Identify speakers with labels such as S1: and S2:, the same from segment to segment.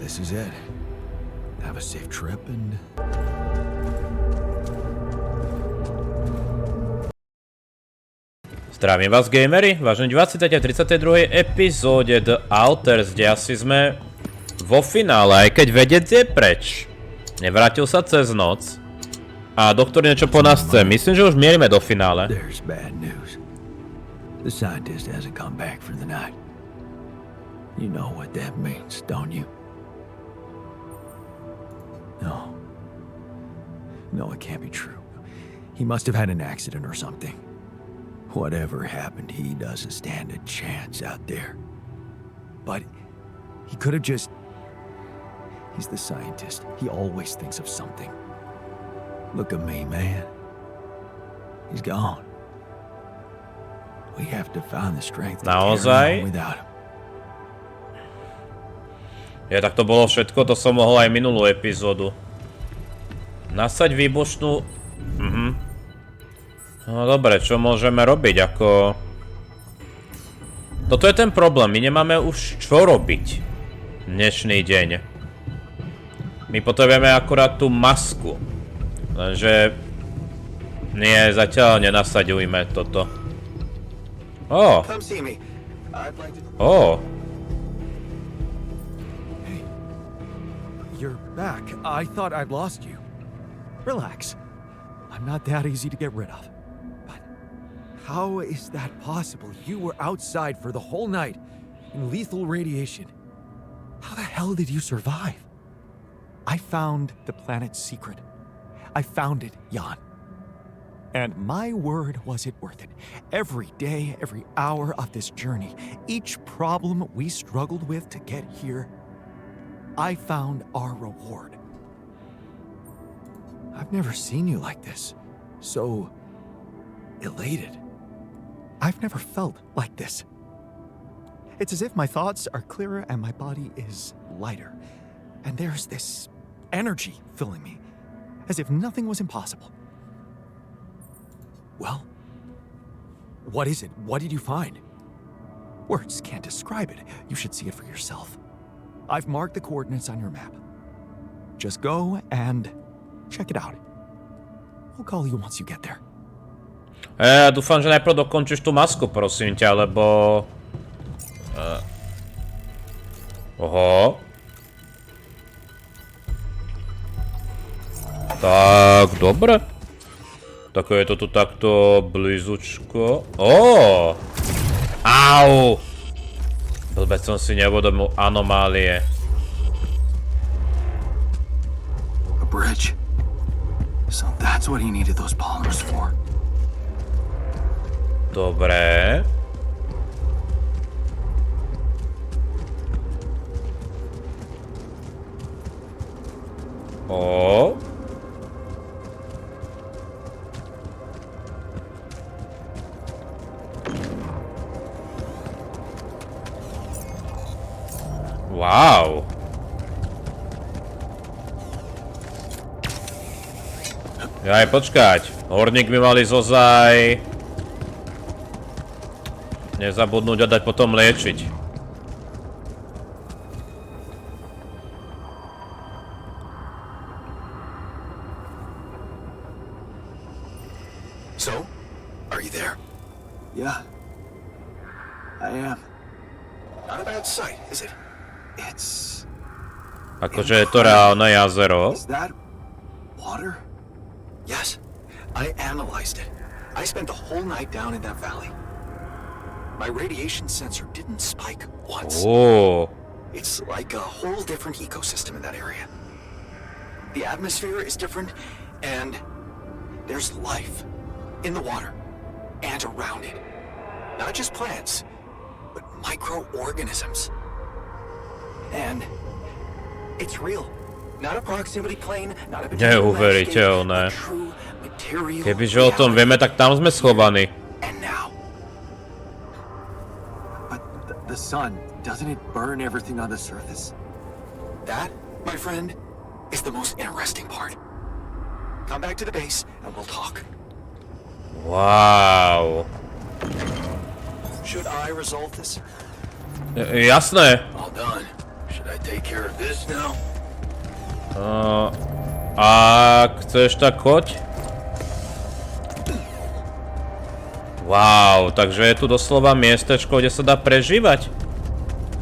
S1: this is it. Have a safe trip and...
S2: Zdravím vás, gamery, vážení diváci, teď v 32. epizóde The Alters, kde asi sme vo finále, aj keď vedec je preč. Nevrátil sa cez noc. A doktor niečo po nás chce. Myslím, že už mierime do finále.
S1: There's bad news. The scientist hasn't come back for the night. You know what that means, don't you? No. No, it can't be true. He must have had an accident or something. Whatever happened, he doesn't stand a chance out there. But he could have just... He's the scientist. He always thinks of something. Look at me, man. He's gone. We have to find the strength to carry on without him.
S2: Ja, tak to bolo všetko, to som mohol aj minulú epizódu. Nasaď výbušnú... No dobre, čo môžeme robiť, ako... Toto je ten problém, my nemáme už čo robiť dnešný deň. My potrebujeme akurát tú masku. Lenže... Nie, zatiaľ nenasaďujme toto. Ó. Ó.
S1: Hey, you're back. I thought I'd lost you. Relax. I'm not that easy to get rid of. How is that possible? You were outside for the whole night in lethal radiation. How the hell did you survive? I found the planet's secret. I found it, Jan. And my word, was it worth it. Every day, every hour of this journey, each problem we struggled with to get here, I found our reward. I've never seen you like this. So elated. I've never felt like this. It's as if my thoughts are clearer and my body is lighter. And there's this energy filling me, as if nothing was impossible. Well, what is it? What did you find? Words can't describe it. You should see it for yourself. I've marked the coordinates on your map. Just go and check it out. I'll call you once you get there.
S2: Dúfam, že najprv dokončíš tú masku, prosím ťa, lebo... Oho. Tak, dobre. Tak je to tu takto blízučko. Ó! Au! Blbec som si neuvedomil anomálie.
S1: A bridge. So that's what he needed those polymers for.
S2: Dobre. O. Wow. Aj počkať. Horník by mali zozaj nezabudnúť a dať potom liečiť.
S1: So, are you there? Yeah, I am. Not a bad sight, is it? It's...
S2: Akože je to reálne jazero.
S1: Is that water? Yes, I analyzed it. I spent the whole night down in that valley. My radiation sensor didn't spike once.
S2: Oh.
S1: It's like a whole different ecosystem in that area. The atmosphere is different, and there's life in the water and around it. Not just plants, but microorganisms. And it's real. Not a proximity plane, not a
S2: neuveriteľné. Kebyže o tom vieme, tak tam sme schovaní.
S1: And now. But the sun, doesn't it burn everything on the surface? That, my friend, is the most interesting part. Come back to the base and we'll talk.
S2: Wow.
S1: Should I resolve this?
S2: Jasné.
S1: All done. Should Should I take care of this now?
S2: Ak chceš, tak choď. Wow, takže je tu doslova miestečko, kde sa dá prežívať.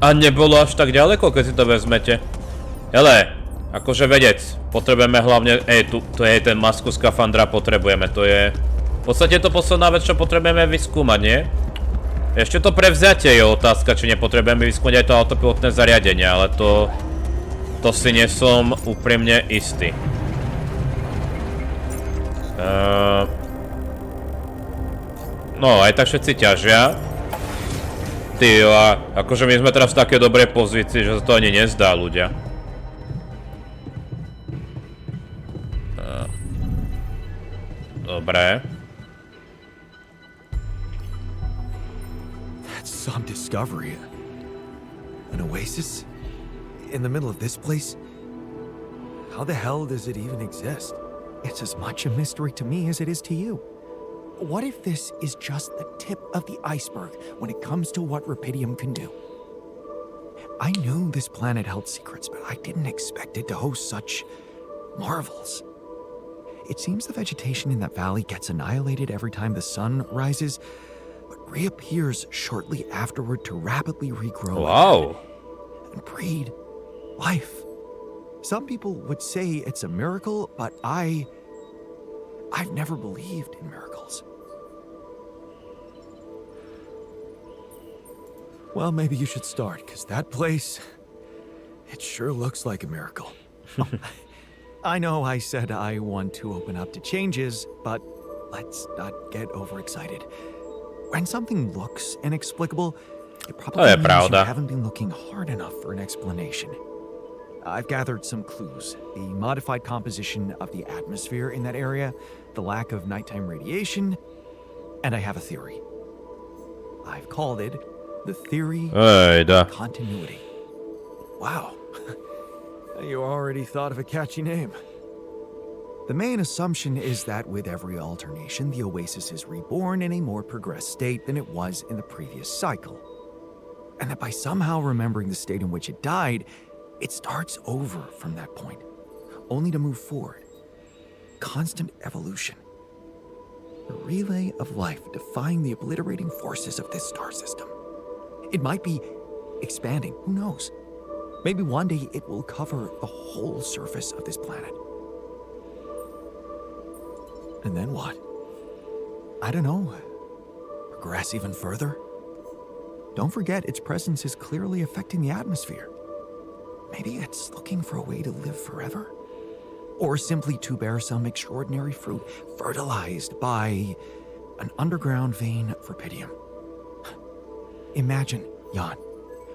S2: A nebolo až tak ďaleko, keď si to vezmete. Hele, akože vedec, potrebujeme hlavne... tu je ten masku skafandra, potrebujeme, to je... V podstate to posledná vec, čo potrebujeme vyskúmať, nie? Ešte to prevzatie je otázka, či nepotrebujeme vyskúmať aj to autopilotné zariadenie, ale to... To si nie som úprimne istý. No, aj tak všetci ťažia. Ty, akože my sme teraz v takej dobrej pozícii, že sa to ani nezdá, ľudia. Dobre.
S1: That's some discovery. An oasis? In the middle of this place? How the hell does it even exist? It's as much a mystery to me as it is to you. What if this is just the tip of the iceberg when it comes to what Rapidium can do? I knew this planet held secrets, but I didn't expect it to host such marvels. It seems the vegetation in that valley gets annihilated every time the sun rises, but reappears shortly afterward to rapidly regrow.
S2: Wow.
S1: And breed life. Some people would say it's a miracle, but I've never believed in miracles. Well, maybe you should start, because that place, it sure looks like a miracle. I know I said I want to open up to changes, but let's not get overexcited. When something looks inexplicable, it probably means you haven't been looking hard enough for an explanation. I've gathered some clues. The modified composition of the atmosphere in that area, the lack of nighttime radiation, and I have a theory. I've called it the theory of continuity. Wow. You already thought of a catchy name. The main assumption is that with every alternation, the oasis is reborn in a more progressed state than it was in the previous cycle. And that by somehow remembering the state in which it died, it starts over from that point, only to move forward. Constant evolution. A relay of life defying the obliterating forces of this star system. It might be expanding, who knows? Maybe one day it will cover the whole surface of this planet. And then what? I don't know. Progress even further? Don't forget its presence is clearly affecting the atmosphere. Maybe it's looking for a way to live forever? Or simply to bear some extraordinary fruit, fertilized by an underground vein of Rapidium. Imagine, Jan,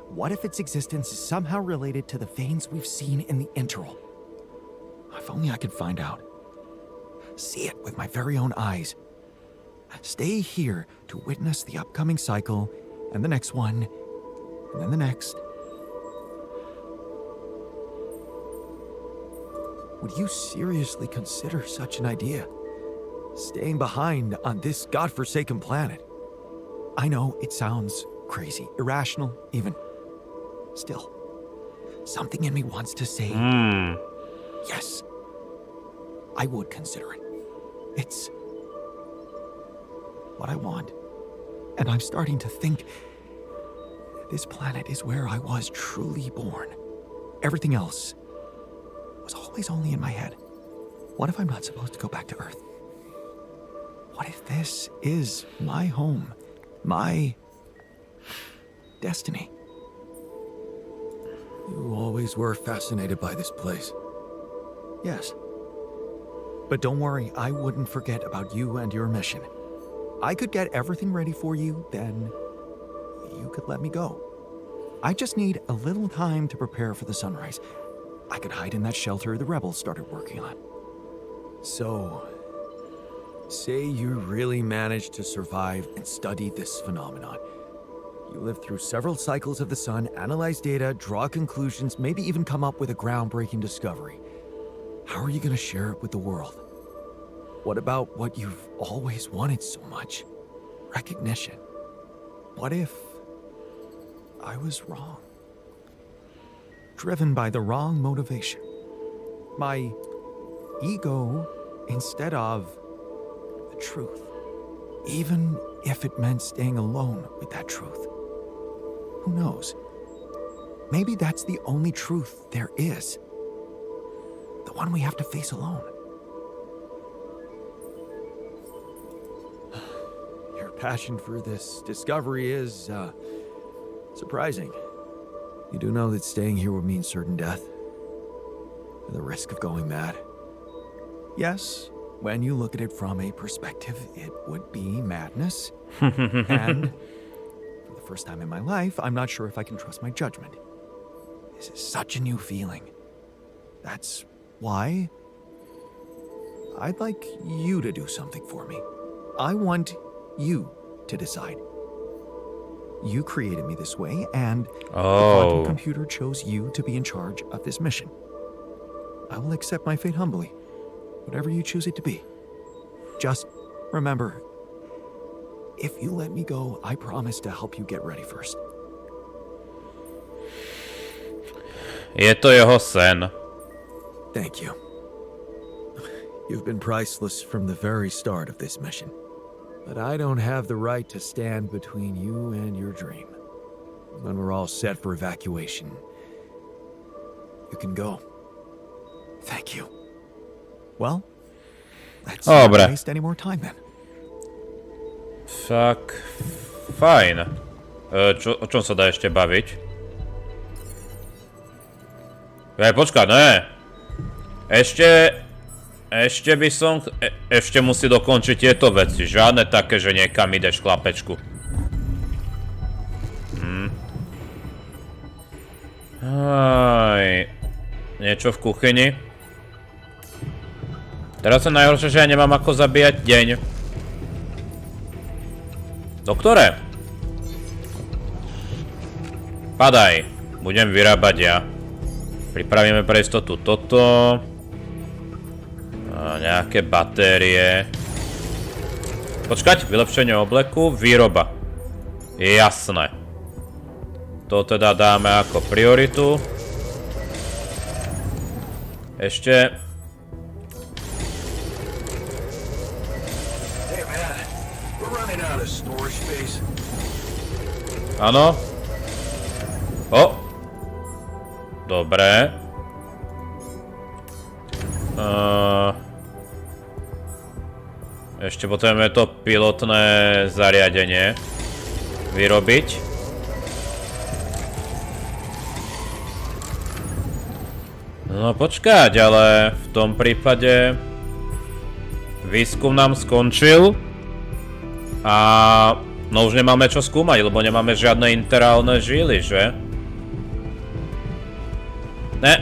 S1: what if its existence is somehow related to the veins we've seen in the interval? If only I could find out. See it with my very own eyes. Stay here to witness the upcoming cycle, and the next one, and then the next. Would you seriously consider such an idea? Staying behind on this godforsaken planet? I know it sounds crazy, irrational, even. Still, something in me wants to say, yes, I would consider it. It's what I want. And I'm starting to think this planet is where I was truly born. Everything else was always only in my head. What if I'm not supposed to go back to Earth? What if this is my home, my destiny? You always were fascinated by this place. Yes. But don't worry, I wouldn't forget about you and your mission. I could get everything ready for you, then you could let me go. I just need a little time to prepare for the sunrise. I could hide in that shelter the rebels started working on. So, say you really managed to survive and study this phenomenon. You lived through several cycles of the sun, analyze data, draw conclusions, maybe even come up with a groundbreaking discovery. How are you going to share it with the world? What about what you've always wanted so much? Recognition. What if I was wrong? driven by the wrong motivation. My ego instead of the truth. Even if it meant staying alone with that truth. Who knows? Maybe that's the only truth there is. The one we have to face alone. Your passion for this discovery is, surprising. You do know that staying here would mean certain death. And the risk of going mad. Yes, when you look at it from a perspective, it would be madness. And for the first time in my life, I'm not sure if I can trust my judgment. This is such a new feeling. That's why I'd like you to do something for me. I want you to decide. You created me this way, and the quantum computer chose you to be in charge of this mission. I will accept my fate humbly, whatever you choose it to be. Just remember, if you let me go, I promise to help you get ready first.
S2: Je to jeho sen.
S1: Thank you. You've been priceless from the very start of this mission. But I don't have the right to stand between you and your dream. When we're all set for evacuation, you can go. Thank you. Well, let's not waste any more time then.
S2: Tak, fajn. O čom sa dá ešte baviť? Počkaj, ne. Ešte by som... Ešte musí dokončiť tieto veci. Žiadne také, že niekam ideš, chlapečku. Niečo v kuchyni. Teraz je najhoršie, že ja nemám ako zabíjať deň. Doktore! Padaj. Budem vyrábať ja. Pripravíme pre istotu toto. Nejaké batérie. Počkať, vylepšenie obleku, výroba. Jasné. To teda dáme ako prioritu. Ešte... Áno. O! Dobre. Ešte potrebujeme to pilotné zariadenie vyrobiť. No počkať, ale v tom prípade výskum nám skončil a no už nemáme čo skúmať, lebo nemáme žiadne interálne žily, že? Ne!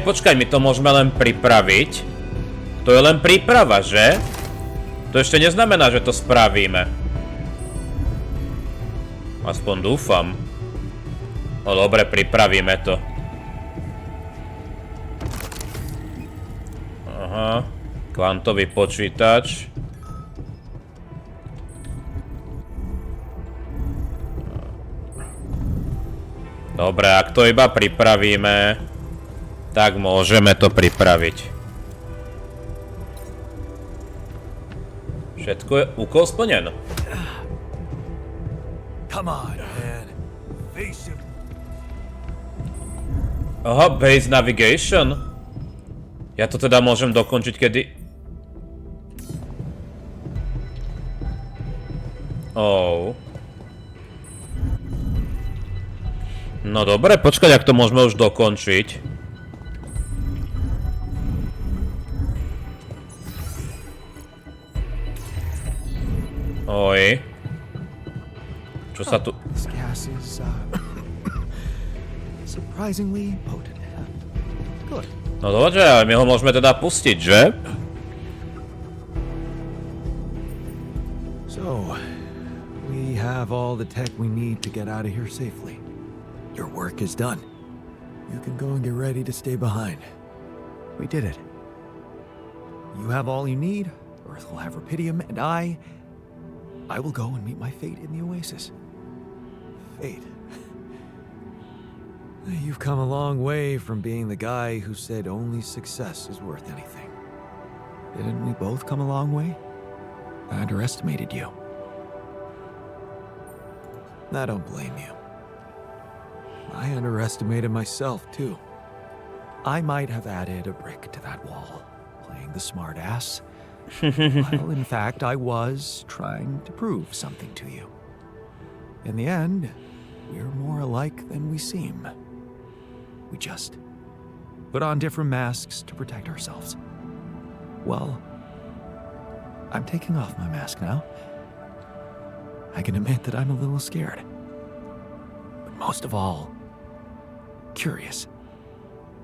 S2: Počkaj, my to môžeme len pripraviť. To je len príprava, že? To ešte neznamená, že to spravíme. Aspoň dúfam. No dobre, pripravíme to. Aha. Kvantový počítač. Dobre, ak to iba pripravíme, tak môžeme to pripraviť. Všetko je úkol splnen. Aha, base navigation. Ja to teda môžem dokončiť kedy... No dobre, počkať, ak to môžeme už dokončiť. Oj. Čo sa tu... No dobre, ale my ho môžeme teda pustiť, že?
S1: So, we have all the tech we need to get out of here safely. Your work is done. You can go and get ready to stay behind. We did it. You have all you need, Earth will have rupidium, and I will go and meet my fate in the oasis. Fate. You've come a long way from being the guy who said only success is worth anything. Didn't we both come a long way? I underestimated you. I don't blame you. I underestimated myself, too. I might have added a brick to that wall, playing the smart ass. While in fact, I was trying to prove something to you. In the end, we're more alike than we seem. We just put on different masks to protect ourselves. Well, I'm taking off my mask now. I can admit that I'm a little scared. But most of all, curious.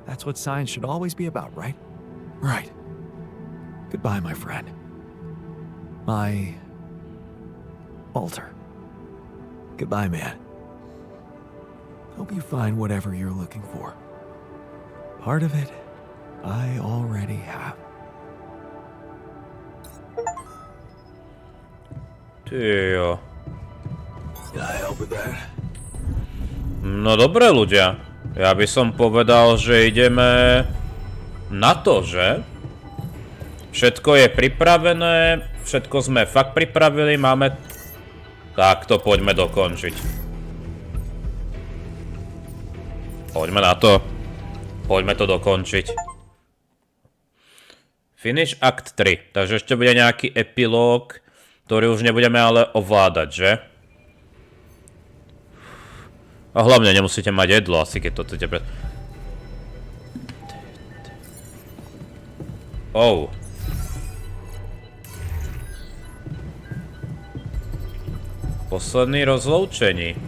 S1: That's what science should always be about, right? Right. Goodbye, my friend. My altar. Goodbye, man. Hope you find whatever you're looking for. Part of it, I already have.
S2: Tyjo.
S1: Can I help with that?
S2: No dobre, ľudia. Ja by som povedal, že ideme na to, že? Všetko je pripravené, všetko sme fakt pripravili, máme... Tak to poďme dokončiť. Poďme na to. Poďme to dokončiť. Finish Act 3. Takže ešte bude nejaký epilóg, ktorý už nebudeme ale ovládať, že? A hlavne nemusíte mať jedlo, asi keď to chcete pre... Oh. Posledný rozlúčení.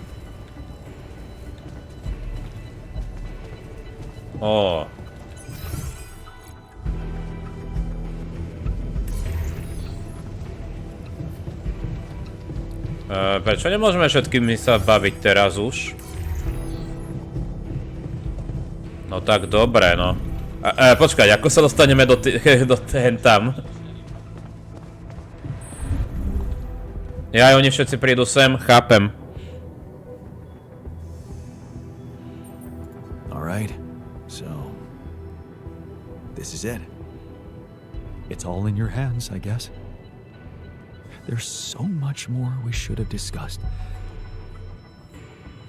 S2: Oh. Prečo nemôžeme všetkými sa baviť teraz už? No tak dobre, no. Počkaj, ako sa dostaneme do tam? Ja, oni všetci prídu sem, chápem.
S1: Alright, so... This is it. It's all in your hands, I guess. There's so much more we should have discussed.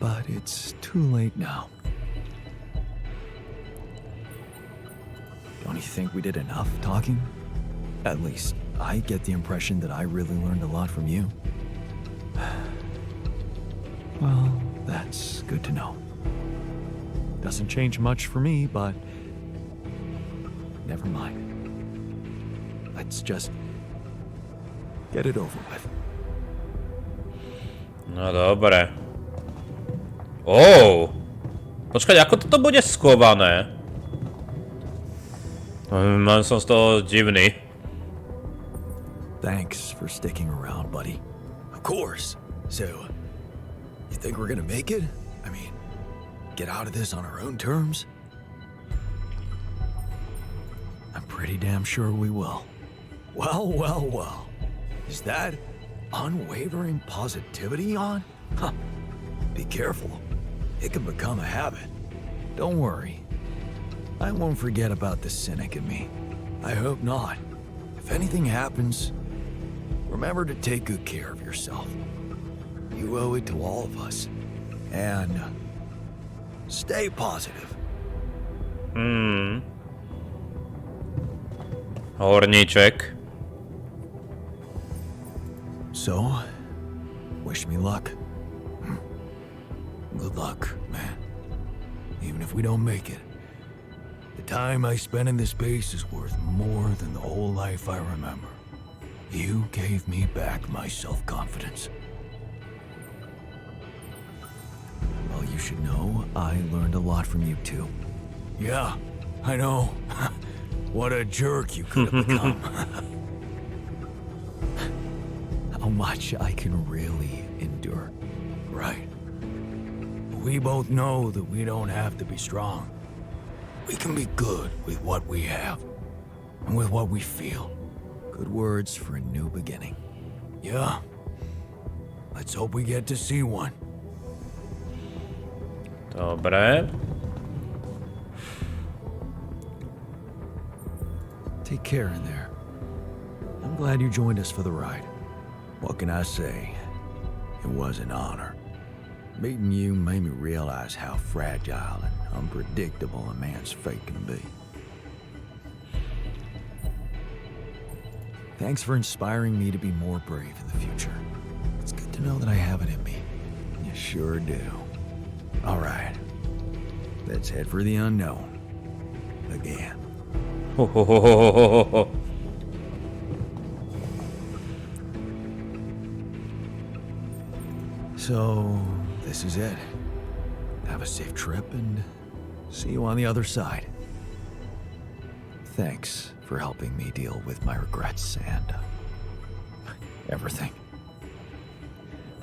S1: But it's too late now. Don't you think we did enough talking? At least, I get the impression that I really learned a lot from you. Well, that's good to know. Doesn't change much for me, but... Never mind. Let's just... get it over with.
S2: No dobre. Oh! Počkaj, ako toto bude skované? Mám som z toho divný.
S1: Thanks for sticking around, buddy. Of course. So, you think we're gonna make it? I mean, get out of this on our own terms? I'm pretty damn sure we will. Well, well, well. Is that unwavering positivity on? Huh. Be careful. It can become a habit. Don't worry. I won't forget about the cynic in me. I hope not. If anything happens, remember to take good care of yourself. You owe it to all of us. And stay positive.
S2: Horníček.
S1: So, wish me luck. Good luck, man. Even if we don't make it, the time I spent in this base is worth more than the whole life I remember. You gave me back my self-confidence. Well, you should know I learned a lot from you too. Yeah, I know. What a jerk you could have become. How much I can really endure. Right. We both know that we don't have to be strong.
S3: We can be good with what we have and with what we feel.
S1: Good words for a new beginning.
S3: Yeah. Let's hope we get to see one.
S2: Dobre.
S1: Take care in there. I'm glad you joined us for the ride.
S3: What can I say? It was an honor. Meeting you made me realize how fragile and unpredictable a man's fate can be.
S1: Thanks for inspiring me to be more brave in the future. It's good to know that I have it in me.
S3: You sure do. All right. Let's head for the unknown. Again.
S2: Ho, ho, ho, ho, ho, ho, ho.
S1: So, this is it. Have a safe trip and see you on the other side. Thanks for helping me deal with my regrets and everything.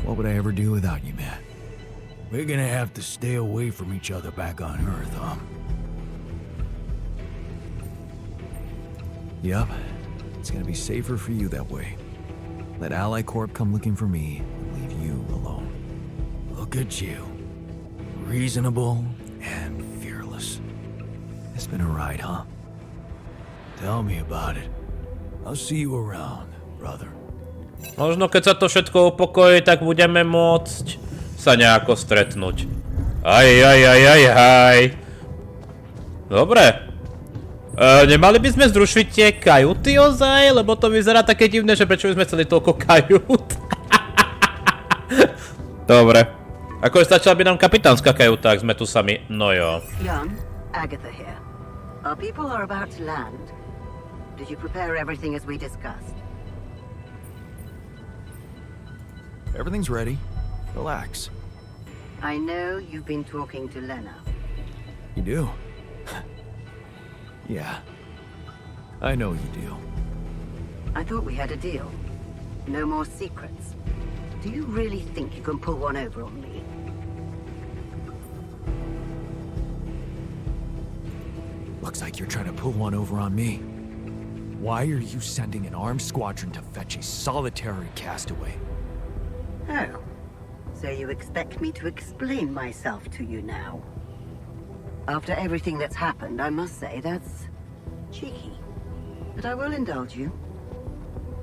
S1: What would I ever do without you, man?
S3: We're gonna have to stay away from each other back on Earth, huh?
S1: Yep. It's gonna be safer for you that way. Let Ally Corp come looking for me and leave you alone.
S3: Look at you. Reasonable and fearless.
S1: It's been a ride, huh?
S3: Tell me about it. I'll see you around, brother.
S2: Možno keď sa to všetko upokojí, tak budeme môcť sa nejako stretnúť. Aj. Dobre. Nemali by sme zrušiť tie kajuty ozaj? Lebo to vyzerá také divné, že prečo by sme chceli toľko kajút? Dobre. Ako stačila by nám kapitánska kajuta, ak sme tu sami. No jo.
S4: Jan, Agáta here. Our people are about to land. Did you prepare everything as we discussed?
S1: Everything's ready. Relax.
S4: I know you've been talking to Lena.
S1: You do? Yeah. I know you do.
S4: I thought we had a deal. No more secrets. Do you really think you can pull one over on me?
S1: Looks like you're trying to pull one over on me. Why are you sending an armed squadron to fetch a solitary castaway?
S4: Oh. So you expect me to explain myself to you now? After everything that's happened, I must say that's cheeky. But I will indulge you.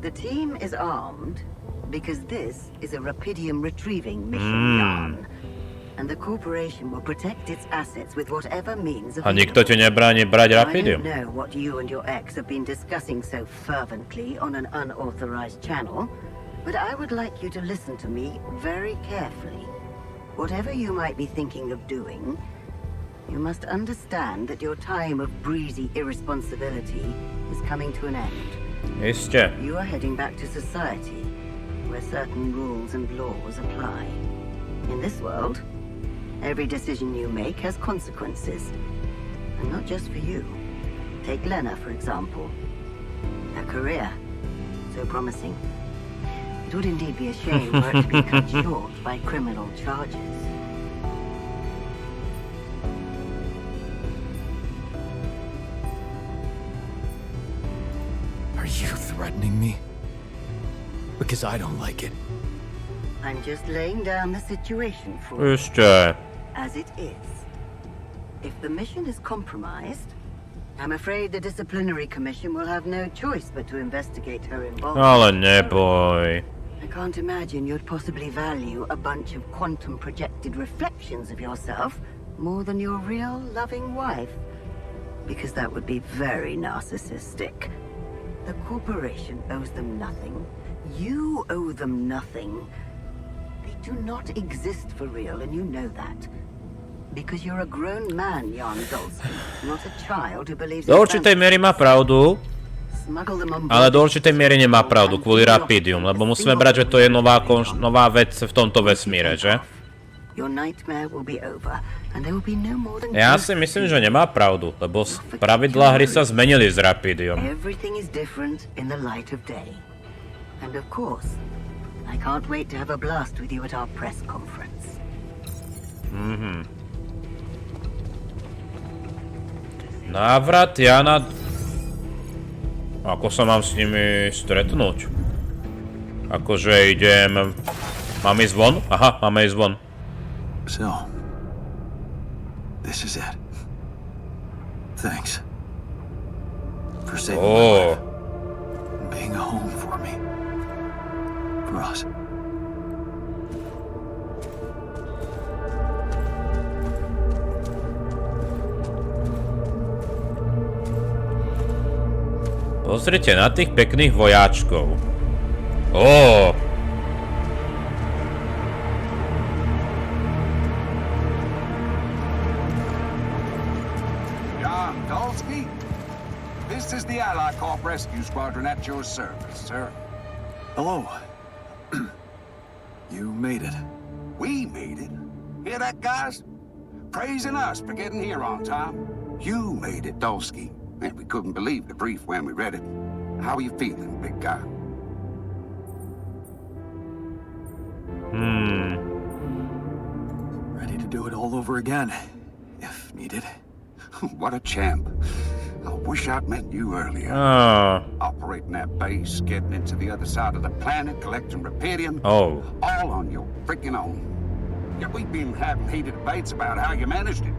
S4: The team is armed because this is a Rapidium retrieving mission, Jan. And the corporation will protect its assets with whatever means
S2: A nikto ti nebráni brať Rapidium.
S4: I don't know what you and your ex have been discussing so fervently on an unauthorized channel, but I would like you to listen to me very carefully. Whatever you might be thinking of doing, you must understand that your time of breezy irresponsibility is coming to an end.
S2: Iste.
S4: You are heading back to society, where certain rules and laws apply. In this world, every decision you make has consequences. And not just for you. Take Lena, for example. Her career, so promising. It would indeed be a shame for it to be cut short by criminal charges.
S1: Are you threatening me? Because I don't like it.
S4: I'm just laying down the situation for you
S2: Iste.
S4: as it is. If the mission is compromised, I'm afraid the disciplinary commission will have no choice but to investigate her involvement.
S2: Ale neboj.
S4: I can't imagine you'd possibly value a bunch of quantum projected reflections of yourself more than your real loving wife. Because that would be very narcissistic. The corporation owes them nothing. You owe them nothing. They do not exist for real, and you know that. Because you're a grown man, Jan Dolsky, not a child who believes...
S2: Do určitej miery má pravdu,
S4: Smuggle them on
S2: ale
S4: board.
S2: do určitej miery nemá pravdu kvôli Rapidium, lebo musíme brať, že to je nová vec v tomto vesmíre, že?
S4: Your nightmare will be over, and there will be no more than
S2: Ja si myslím, že nemá pravdu, lebo pravidlá hry sa zmenili s Rapidium.
S4: Everything is different in the light of day. And of course, I can't wait to have a blast with you at our press conference.
S2: Návrat Jana... Ako sa mám s nimi stretnúť? Akože idem... Mám ísť von? Aha, máme ísť von.
S3: So, this is it. Thanks. For saving my life. And being a home for me. For us.
S2: Pozrite na tých pekných vojáčkov.
S5: This is the Allied Corp Rescue Squadron at your service, sir.
S3: Hello. You made it.
S5: We made it? Hear that, guys? Praising us for getting here on time. You made it, Dolsky. And we couldn't believe the brief when we read it. How are you feeling, big guy?
S3: Ready to do it all over again, if needed.
S5: What a champ. I wish I'd met you earlier. Operating that base, getting into the other side of the planet, collecting Repedium. All on your freaking own. Yet we've been having heated debates about how you managed it.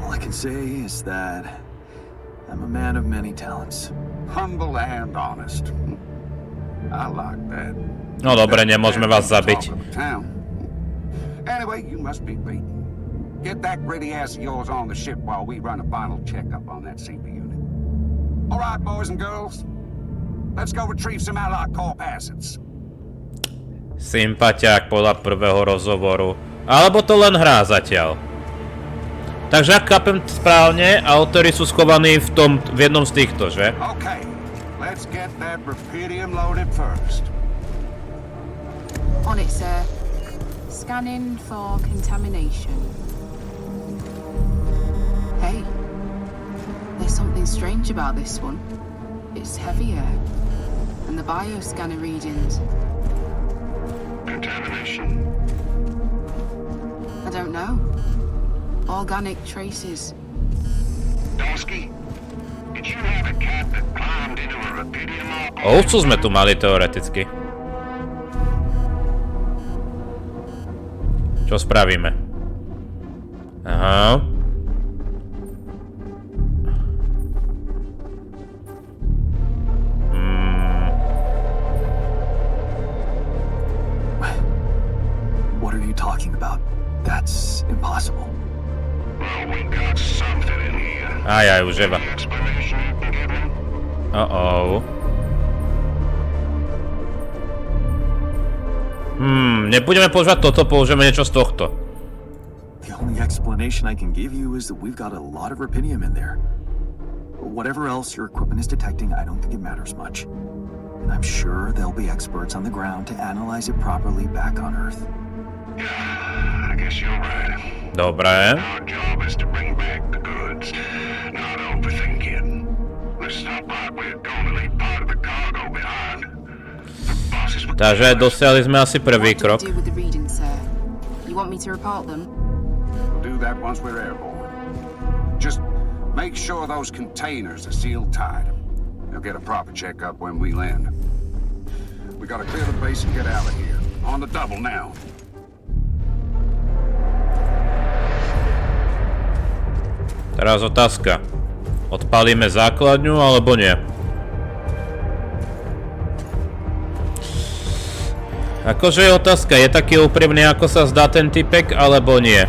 S3: All I can say is that I'm a man of many talents.
S5: Humble and honest. I like that.
S2: No dobre, nemôžeme vás zabiť.
S5: Anyway, you must be beaten. Get that gritty ass of yours on the ship while we run a final checkup on that CP unit. All right, boys and girls. Let's go retrieve some Allied Corp assets.
S2: Sympatiák podľa prvého rozhovoru. Alebo to len hrá zatiaľ. Takže ak chápem správne, autori sú schovaní v jednom z týchto, že?
S5: Okay, let's get that Repedium loaded first.
S6: On it, sir. Scanning for contamination. Hey, there's something strange about this one. It's heavier, and the bioscanner readings.
S5: Contamination?
S6: I don't know. Organic traces.
S5: Dolsky, did you have a cat that climbed into a Repedium?
S2: Ovcu sme tu mali teoreticky. Čo spravíme? Aha.
S3: What are you talking about? That's impossible.
S5: Well, we got something in here.
S2: Aj, už jeba.
S5: Explanation you can give me?
S2: Nebudeme používať toto, použijeme niečo z tohto.
S3: The only explanation I can give you is that we've got a lot of Repedium in there. Whatever else your equipment is detecting, I don't think it matters much. And I'm sure there'll be experts on the ground to analyze it properly back on Earth.
S5: Yeah, I guess you're right.
S2: Dobre.
S5: Our job is to bring back the goods, not overthink it. This is not like we're going to leave part of the cargo behind.
S2: Takže dosiahli sme asi prvý krok.
S6: What do we do with the readings, sir? You want me to report them?
S5: We'll do that once we're airborne. Just make sure those containers are sealed tight. You'll get a proper checkup when we land. We gotta clear the base and get out of here. On the double now.
S2: Teraz otázka. Odpálime základňu alebo nie? Akože je otázka, je taký úprimný, ako sa zdá ten typek, alebo nie?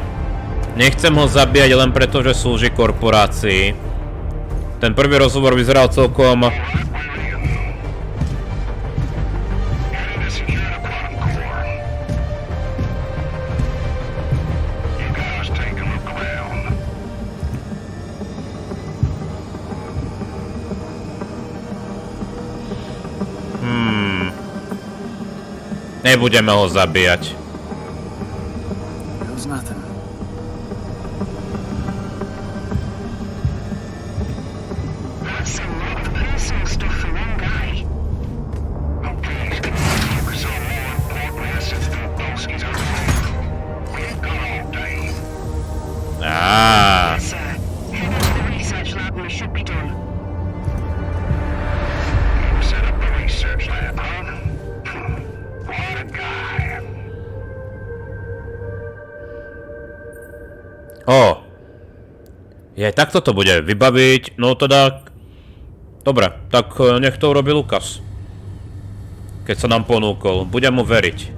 S2: Nechcem ho zabíjať len preto, že slúži korporácii. Ten prvý rozhovor vyzeral celkom... Nebudeme ho zabíjať. Ah.
S7: Yes, sir. Head into the research lab and we should be done.
S5: You set up the research lab, huh? What a guy.
S2: Takto to bude vybaviť, no teda... Dobre, tak nech to urobí Lukas. Keď sa nám ponúkol, budem mu veriť.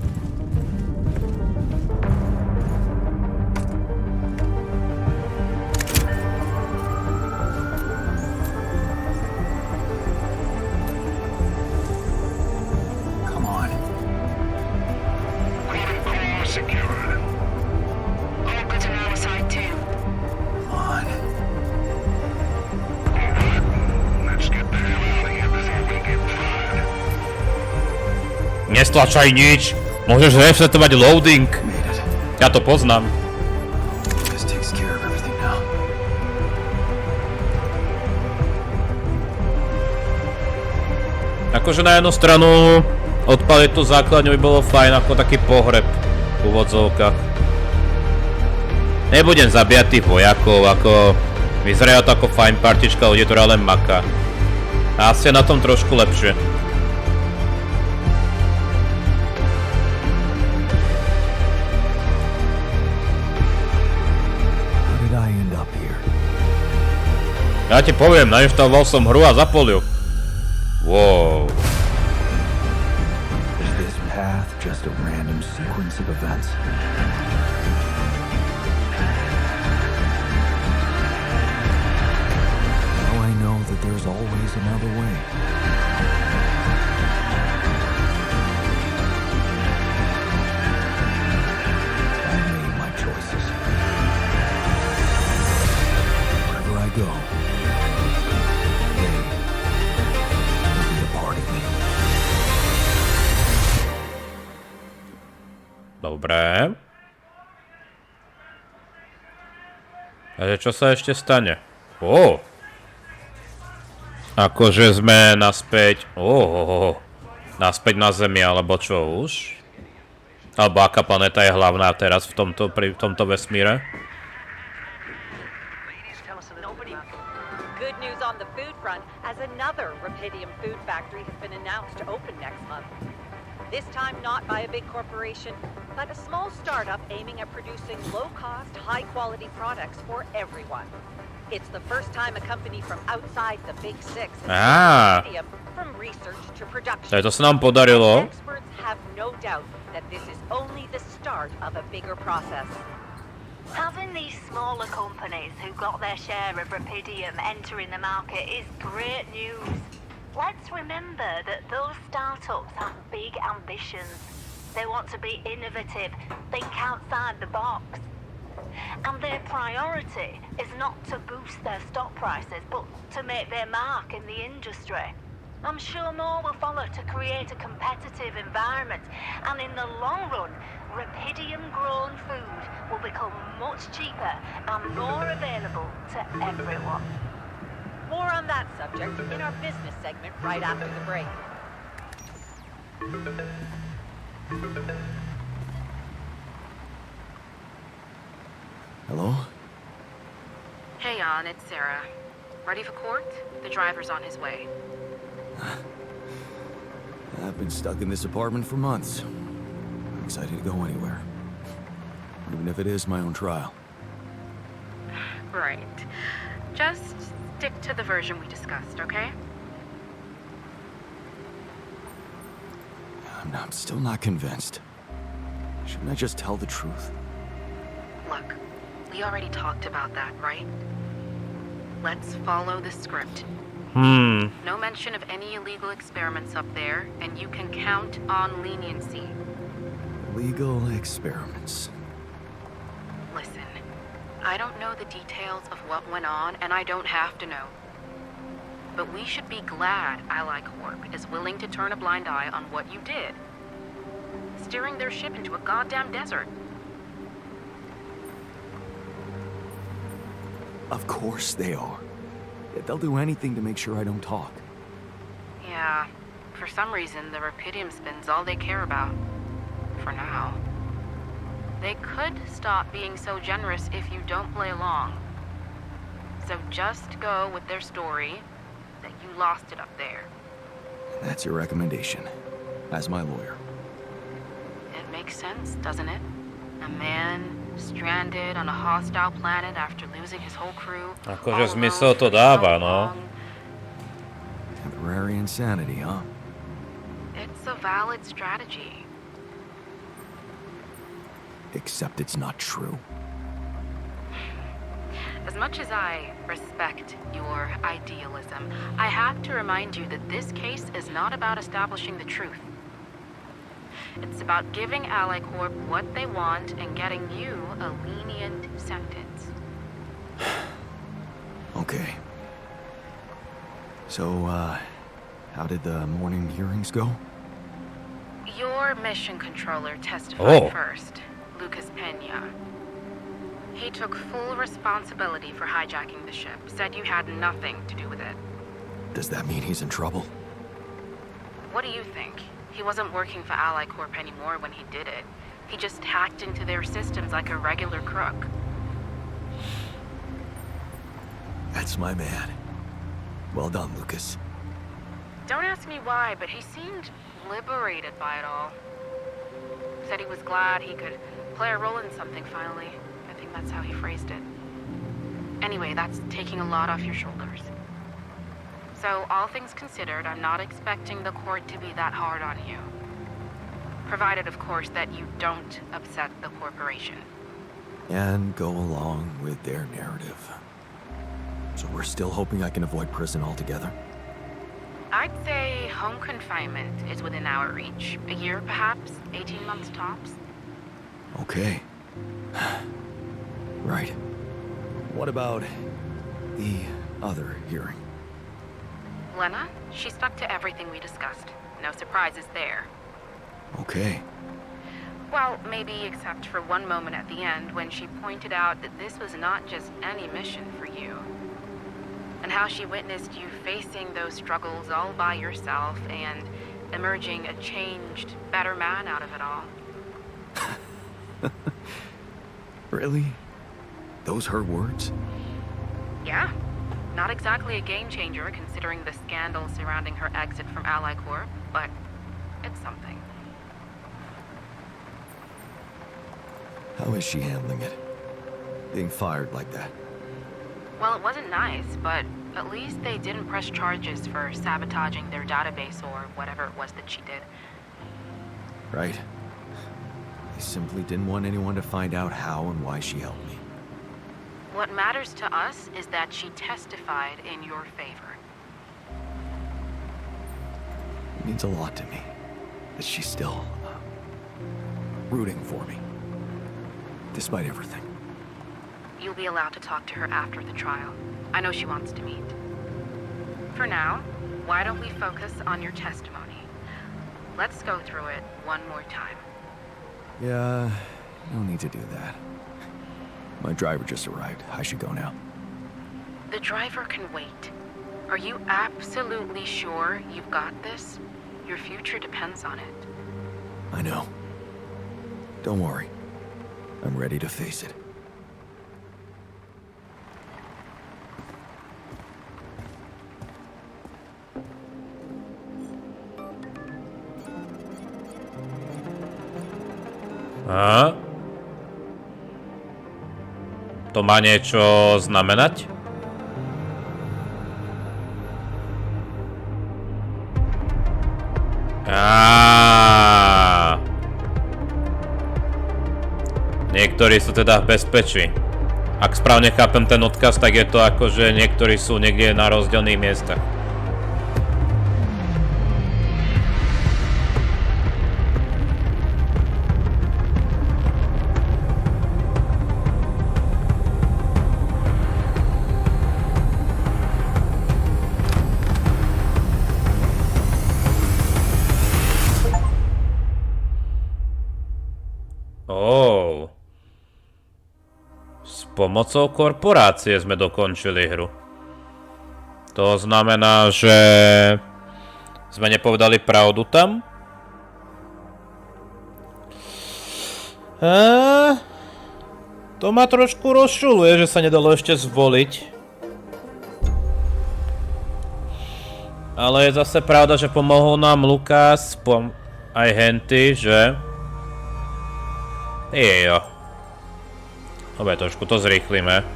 S2: Nestlačaj nič! Môžeš resetovať loading! Ja to poznám. Akože na jednu stranu odpaliť tú základňu by bolo fajn ako taký pohreb v úvodzovkách. Nebudem zabíjať tých vojakov, ako vyzerajú to ako fajn partička ľudí, ktorá len maká. A asi je na tom trošku lepšie. Ja ti poviem, nainštaloval som hru a zapol ju. Wow.
S1: Is this path just a random sequence of events? Now I know that there's always another way. I made my choices. Wherever I go,
S2: dobre. Ale čo sa ešte stane? Akože sme naspäť... naspäť na Zemi, alebo čo už? Alebo aká planéta je hlavná teraz v tomto vesmíre?
S8: Good news on the food front, as another Rapidium food factory has been announced to open next month. This time not by a big corporation, but a small startup aiming at producing low-cost, high-quality products for everyone. It's the first time a company from outside the big six has Rapidium from research to production.
S2: To sa nám podarilo.
S8: Experts have no doubt that this is only the start of a bigger process.
S9: Having these smaller companies who got their share of Rapidium entering the market is great news. Let's remember that those startups have big ambitions. They want to be innovative, think outside the box. And their priority is not to boost their stock prices, but to make their mark in the industry. I'm sure more will follow to create a competitive environment, and in the long run, Rapidium-grown food will become much cheaper and more available to everyone.
S8: More on that subject in our business segment right after the break.
S1: Hello?
S6: Hey, Jan, it's Sarah. Ready for court? The driver's on his way.
S1: I've been stuck in this apartment for months. I'm excited to go anywhere. Even if it is my own trial.
S6: Right. Just stick to the version we discussed, okay?
S1: I'm still not convinced. Shouldn't I just tell the truth?
S6: Look, we already talked about that, right? Let's follow the script. No mention of any illegal experiments up there, and you can count on leniency.
S1: Legal experiments.
S6: Listen, I don't know the details of what went on, and I don't have to know. But we should be glad Ally Corp is willing to turn a blind eye on what you did. Steering their ship into a goddamn desert.
S1: Of course they are. They'll do anything to make sure I don't talk.
S6: Yeah, for some reason the Rapidium spin's all they care about. For now. They could stop being so generous if you don't play along. So just go with their story that you lost it up there.
S1: That's your recommendation, as my lawyer.
S6: It makes sense, doesn't it? A man stranded on a hostile planet after losing his whole crew.
S2: Akože zmysel to dáva, no.
S1: Temporary insanity, huh?
S6: It's a valid strategy.
S1: Except it's not true.
S6: As much as I respect your idealism, I have to remind you that this case is not about establishing the truth. It's about giving AliCorp what they want and getting you a lenient sentence.
S1: Okay. So, how did the morning hearings go?
S6: Your mission controller testified first, Lucas Pena. He took full responsibility for hijacking the ship, said you had nothing to do with it.
S1: Does that mean he's in trouble?
S6: What do you think? He wasn't working for AliCorp anymore when he did it. He just hacked into their systems like a regular crook.
S1: That's my man. Well done, Lucas.
S6: Don't ask me why, but he seemed liberated by it all. Said he was glad he could play a role in something finally. I think that's how he phrased it. Anyway, that's taking a lot off your shoulders. So, all things considered, I'm not expecting the court to be that hard on you. Provided, of course, that you don't upset the corporation.
S1: And go along with their narrative. So we're still hoping I can avoid prison altogether?
S6: I'd say home confinement is within our reach. A year, perhaps? 18 months tops?
S1: Okay. Right. What about the other hearing?
S6: Lena, she stuck to everything we discussed. No surprises there.
S1: Okay.
S6: Well, maybe except for one moment at the end when she pointed out that this was not just any mission for you. And how she witnessed you facing those struggles all by yourself and emerging a changed, better man out of it all.
S1: Really? Those her words?
S6: Yeah. Not exactly a game changer considering the scandal surrounding her exit from AliCorp, but it's something.
S1: How is she handling it? Being fired like that?
S6: Well, it wasn't nice, but at least they didn't press charges for sabotaging their database or whatever it was that she did.
S1: Right. They simply didn't want anyone to find out how and why she helped me.
S6: What matters to us is that she testified in your favor.
S1: It means a lot to me that she's still rooting for me, despite everything.
S6: You'll be allowed to talk to her after the trial. I know she wants to meet. For now, why don't we focus on your testimony? Let's go through it one more time.
S1: Yeah, no need to do that. My driver just arrived. I should go now.
S6: The driver can wait. Are you absolutely sure you've got this? Your future depends on it.
S1: I know. Don't worry. I'm ready to face it.
S2: A? To má niečo znamenať? Niektorí sú teda v bezpečí. Ak správne chápem ten odkaz, tak je to ako, že niektorí sú niekde na rozdielných miestach. Pomocou korporácie sme dokončili hru. To znamená, že sme nepovedali pravdu tam. To ma trošku rozčuluje, že sa nedalo ešte zvoliť. Ale je zase pravda, že pomohol nám Lukas, aj Henty, že... Jo. Dobre, trošku to zrýchlime.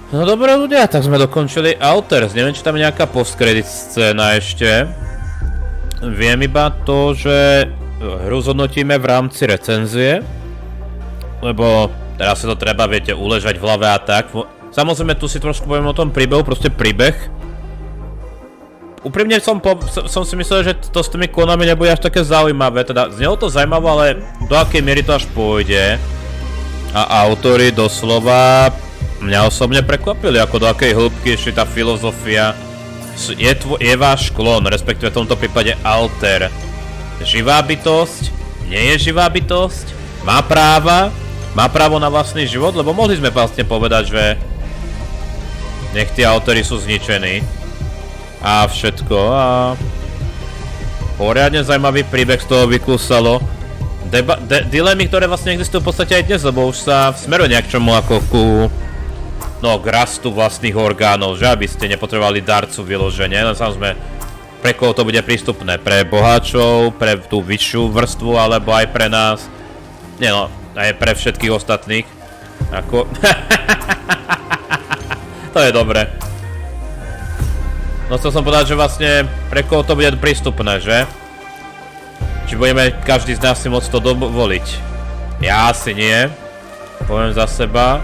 S2: No dobré ľudia, tak sme dokončili Outers. Neviem, či tam je nejaká post-credit scéna ešte. Viem iba to, že hru zhodnotíme v rámci recenzie. Lebo teraz sa to treba, viete, uležať v hlave a tak. Samozrejme, tu si trošku poviem o tom príbehu, proste príbeh. Úprimne som si myslel, že to s tými klonami nebude až také zaujímavé. Teda znelo to zaujímavé, ale do akej miery to až pôjde. A autori doslova mňa osobne prekvapili, ako do akej hĺbky ešte tá filozofia. Je váš klon, respektíve v tomto prípade alter. Živá bytosť? Nie je živá bytosť? Má práva? Má právo na vlastný život? Lebo mohli sme vlastne povedať, že nech tí autori sú zničení. A všetko. A poriadne zaujímavý príbeh z toho vykúsalo. Dilemy, ktoré vlastne existujú v podstate aj dnes, lebo už sa smeruje nejak čomu ako k rastu vlastných orgánov, že aby ste nepotrebovali darcu vyloženie, len samozrejme pre koho to bude prístupné, pre boháčov, pre tú vyššiu vrstvu, alebo aj pre nás, nie no, aj pre všetkých ostatných, ako, to je dobré. No chcel som povedať, že vlastne pre koho to bude prístupné, že? Či budeme každý z nás si môcť to dovoliť? Ja asi nie, poviem za seba.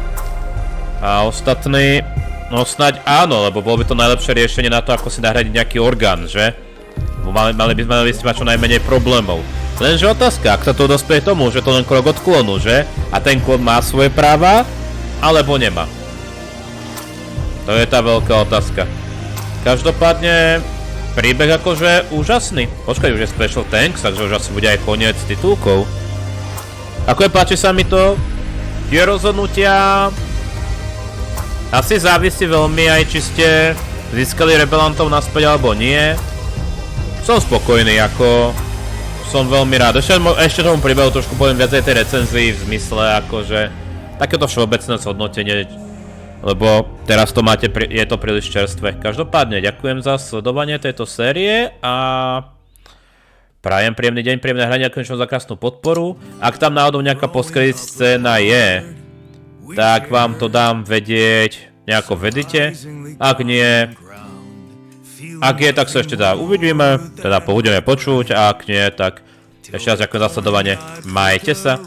S2: A ostatní, no snáď áno, lebo bolo by to najlepšie riešenie na to, ako si nahradiť nejaký orgán, že? Mali by sme mať čo najmenej problémov. Lenže otázka, ak sa to dospieje tomu, že to len krok od klonu, že? A ten klon má svoje práva, alebo nemá? To je tá veľká otázka. Každopádne, príbeh akože úžasný. Počkaj, už je Special Thanks, takže už asi bude aj koniec titulkov. Ako je, páči sa mi to? Tie rozhodnutia... Asi závisí veľmi aj, či ste získali rebelantov naspäť alebo nie. Som spokojný, ako... Som veľmi rád. Ešte tomu príbehu trošku poviem viac aj tej recenzii v zmysle, akože... Takéto všeobecné zhodnotenie, lebo teraz to máte, je to príliš čerstvé. Každopádne, ďakujem za sledovanie tejto série a... Prajem príjemný deň, príjemné hranie, ďakujem za krásnu podporu. Ak tam náhodou nejaká post-credit scéna je, tak vám to dám vedieť nejako v edite. Ak nie, ak je, tak sa ešte uvidíme, teda budeme počuť, a ak nie, tak ešte raz ďakujem za sledovanie. Majte sa.